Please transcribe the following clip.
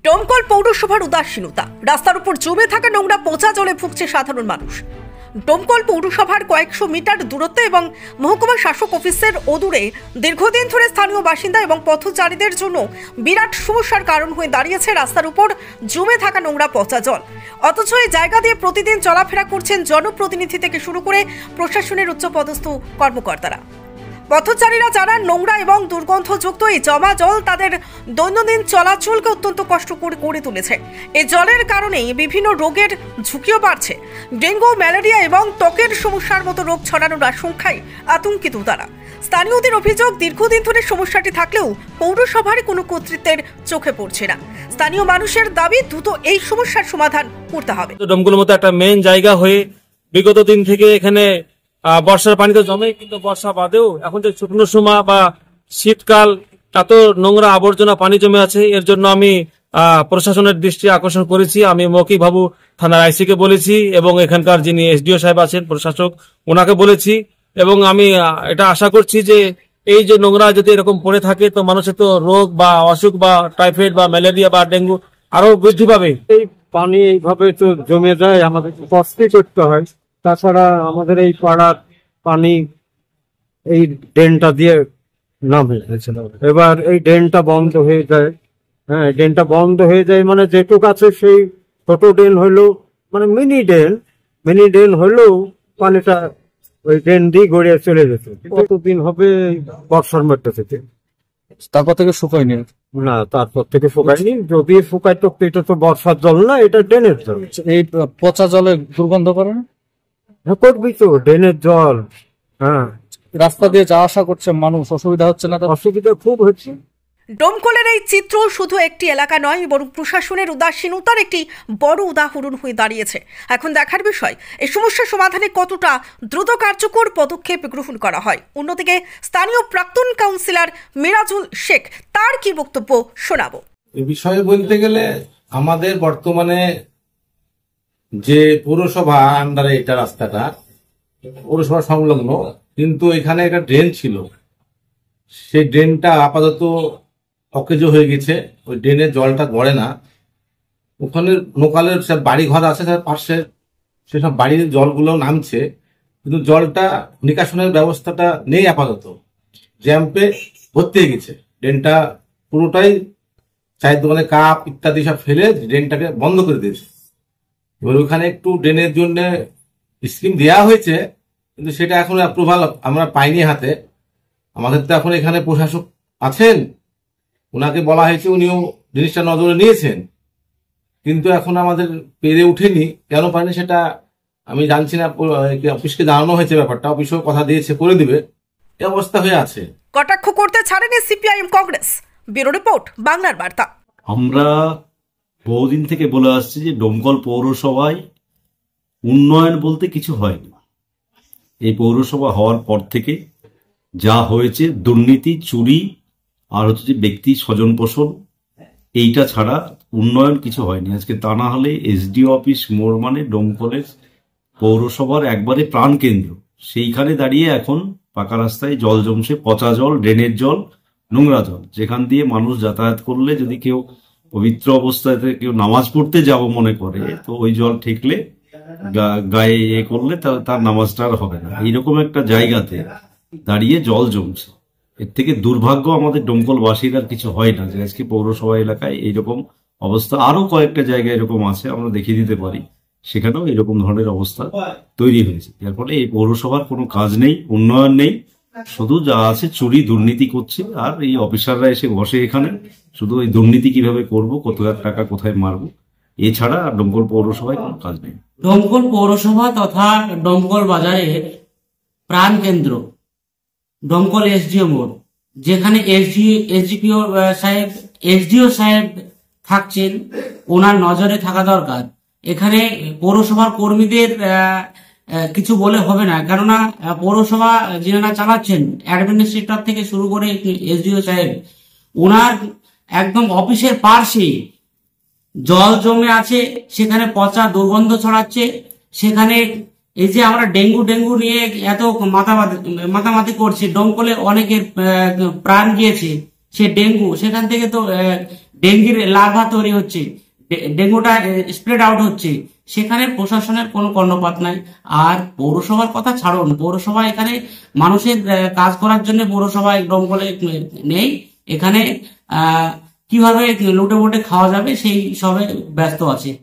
ডোমকল পৌরসভার উদাসীনতা, রাস্তার উপর জমে থাকা নোংরা পচা জলে ভুগছে সাধারণ মানুষ। ডোমকল পৌরসভার কয়েকশো মিটার দূরত্বে এবং মহকুমা শাসক অফিসের অদূরে দীর্ঘদিন ধরে স্থানীয় বাসিন্দা এবং পথচারীদের জন্য বিরাট সমস্যার কারণ হয়ে দাঁড়িয়েছে রাস্তার উপর জমে থাকা নোংরা পচা জল। অথচ এই জায়গা দিয়ে প্রতিদিন চলাফেরা করছেন জনপ্রতিনিধি থেকে শুরু করে প্রশাসনের উচ্চপদস্থ কর্মকর্তারা। পথচারীরা জানান, নোংরা এবং দুর্গন্ধযুক্ত এই জমা জল তাদের দৈনন্দিন চলাচলকে অত্যন্ত কষ্ট করে তুলেছে। এই জলের কারণেই বিভিন্ন রোগের ঝুঁকিও বাড়ছে। ডেঙ্গু, ম্যালেরিয়া এবং ত্বকের সমস্যার মতো রোগ ছড়ানোর আশঙ্কায় আতঙ্কিত তারা। স্থানীয়দের অভিযোগ, দীর্ঘদিন ধরে সমস্যাটি থাকলেও পৌরসভার কোনো কর্তৃত্বের চোখে পড়ছে না। স্থানীয় মানুষের দাবি, দ্রুত এই সমস্যার সমাধান করতে হবে। ডোমকলের মতো একটা মেইন জায়গা হয়ে বিগত দিন থেকে এখানে বর্ষার পানি তো জমে, কিন্তু বর্ষা বাদেও এখন যে শুকনো সময় বা শীতকাল এত নোংরা আবর্জনা পানি জমে আছে। এর জন্য আমি প্রশাসনের দৃষ্টি আকর্ষণ করেছি। আমি মৌখিক বাবু থানার আইসি কে বলেছি এবং এখানকার যিনি এসডিও সাহেব আছেন প্রশাসক, ওনাকে বলেছি। এবং আমি এটা আশা করছি যে এই যে নোংরা যদি এরকম পড়ে থাকে তো মানুষের তো রোগ বা অসুখ বা টাইফয়েড বা ম্যালেরিয়া বা ডেঙ্গু আরো বৃদ্ধি পাবে। এই পানি এইভাবে তো জমে যায়, আমাদের কষ্ট করতে হয়। তাছাড়া আমাদের এই পাড়ার পানি এই ড্রেনটা দিয়ে নামে, এবার এই ড্রেনটা বন্ধ হয়ে যায়। হ্যাঁ, ড্রেনটা বন্ধ হয়ে যায় মানে যেটুক আছে সেই ছোট ড্রেন হইলেও মানে মিনি ড্রেন হইলেও পানিটা ওই ড্রেন দিয়ে গড়িয়ে চলে যেত। কতদিন হবে বর্ষার মধ্যে থেকে, তারপর থেকে শুকায়নি না, তারপর থেকে শুকায়নি। যদি শুকায় তো এটা তো বর্ষার জল না, এটা ড্রেনের জল। এই পচা জলে দুর্গন্ধ করে না? হ্যাঁ, করবি তো, ড্রেনের জল। হ্যাঁ, রাস্তা দিয়ে যাওয়া আসা করছে মানুষ, অসুবিধা হচ্ছে না? অসুবিধা খুব হচ্ছে। ডোমকলের এই চিত্র শুধু একটি এলাকা নয়, বরং প্রশাসনের উদাসীনতার একটি বড় উদাহরণ হয়ে দাঁড়িয়েছে। এখন দেখার বিষয়, এই সমস্যা সমাধানে কতটা দ্রুত কার্যকর পদক্ষেপ গ্রহণ করা হয়। অন্যদিকে স্থানীয় প্রাক্তন কাউন্সিলর মিরাজুল শেখ, তার কি বক্তব্য শোনাবো। এ বিষয়ে বলতে গেলে আমাদের বর্তমানে যে পৌরসভা আন্ডারে এটা রাস্তাটা পৌরসভা সংলগ্ন, কিন্তু এখানে একটা ড্রেন ছিল, সেই ড্রেনটা আপাতত অকেজ হয়ে গেছে। ওই ড্রেনের জলটা গড়ে না। ওখানে লোকালের সব বাড়ি ঘর আছে, তার পাশে সেসব বাড়ির জলগুলো নামছে, কিন্তু জলটা নিকাশনের ব্যবস্থাটা নেই। আপাতত জ্যাম্পে ভর্তি হয়ে গেছে। ড্রেনটা পুরোটাই চায়ের দোকানে কাপ ইত্যাদি সব ফেলে ড্রেনটাকে বন্ধ করে দিয়েছে। এবার ওখানে একটু ড্রেনের জন্য স্কিম দেওয়া হয়েছে, কিন্তু সেটা এখন অ্যাপ্রুভাল আমরা পাইনি হাতে। আমাদের তো এখন এখানে প্রশাসক আছেন, ওনাকে বলা হয়েছে, উনিও জিনিসটা নজরে নিয়েছেন, কিন্তু এখন আমাদের পেরে উঠেনি। কেন পারেনি সেটা আমি জানছি না। অফিসকে জানানো হয়েছে ব্যাপারটা, অফিসও কথা দিয়েছে করে দিবে। এই অবস্থা হয়ে আছে। কটাক্ষ করতে ছাড়েনি সিপিআইএম কংগ্রেস। ব্যুরো রিপোর্ট, বাংলার বার্তা। আমরা বহুদিন থেকে বলে আসছি যে ডোমকল পৌরসভায় উন্নয়ন বলতে কিছু হয়নি। এই পৌরসভা হওয়ার পর থেকে যা হয়েছে দুর্নীতি, চুরি আর হচ্ছে যে ব্যক্তি স্বজন পোষণ, এইটা ছাড়া উন্নয়ন কিছু হয়নি। আজকে তা না হলে এসডিও অফিস মোড় মানে ডোমকলের পৌরসভার একবারে প্রাণ কেন্দ্র, সেইখানে দাঁড়িয়ে এখন পাকা রাস্তায় জল জমছে, পচা জল, ড্রেনের জল, নোংরা জল, যেখান দিয়ে মানুষ যাতায়াত করলে যদি কেউ পবিত্র অবস্থায় কেউ নামাজ পড়তে যাব মনে করে, তো ওই জল ঠেকলে গায়ে করলে তার নামাজটা আর হবে না। এইরকম একটা জায়গাতে দাঁড়িয়ে জল জমছে। এর থেকে দুর্ভাগ্য আমাদের ডোমকলবাসীর আর কিছু হয় না যে আজকে পৌরসভা এলাকায় এইরকম অবস্থা। আরো কয়েকটা জায়গায় এরকম আছে, আমরা দেখিয়ে দিতে পারি, সেখানেও এরকম ধরনের অবস্থা তৈরি হয়েছে। যার ফলে এই পৌরসভার কোনো কাজ নেই, উন্নয়ন নেই, শুধু যা আছে চুরি দুর্নীতি করছে। আর এই অফিসাররা এসে বসে এখানে শুধু ওই দুর্নীতি কিভাবে করব, কত টাকা কোথায় মারবো, এছাড়া ডোমকল পৌরসভায় কোনো কাজ নেই। ডোমকল পৌরসভা তথা ডোমকল বাজারের প্রাণ কেন্দ্র ডোমকল এসডিও মোড়, যেখানে এসডিও সাহেব থাকছেন, ওনার নজরে থাকা দরকার। এখানে পৌরসভার কর্মীদের কিছু বলে হবে না, কেননা পৌরসভা যিনারা চালাচ্ছেন অ্যাডমিনিস্ট্রেটর থেকে শুরু করে এসডিও সাহেব, ওনার একদম অফিসের পাশে জল জমে আছে, সেখানে পচা দুর্গন্ধ ছড়াচ্ছে। সেখানে এই যে আমরা ডেঙ্গু নিয়ে এত মাতামাতি করছি, ডোমকলে অনেকের প্রাণ গিয়েছে সে ডেঙ্গু, সেখান থেকে তো ডেঙ্গির লার্ভা তৈরি হচ্ছে, ডেঙ্গুটা স্প্রেড আউট হচ্ছে, সেখানে প্রশাসনের কোনো কর্ণপাত নাই। আর পৌরসভার কথা ছাড়ুন, পৌরসভা এখানে মানুষের কাজ করার জন্য পৌরসভায় দমকলে নেই। এখানে কিভাবে লুটে মুটে খাওয়া যাবে সেই সবে ব্যস্ত আছে।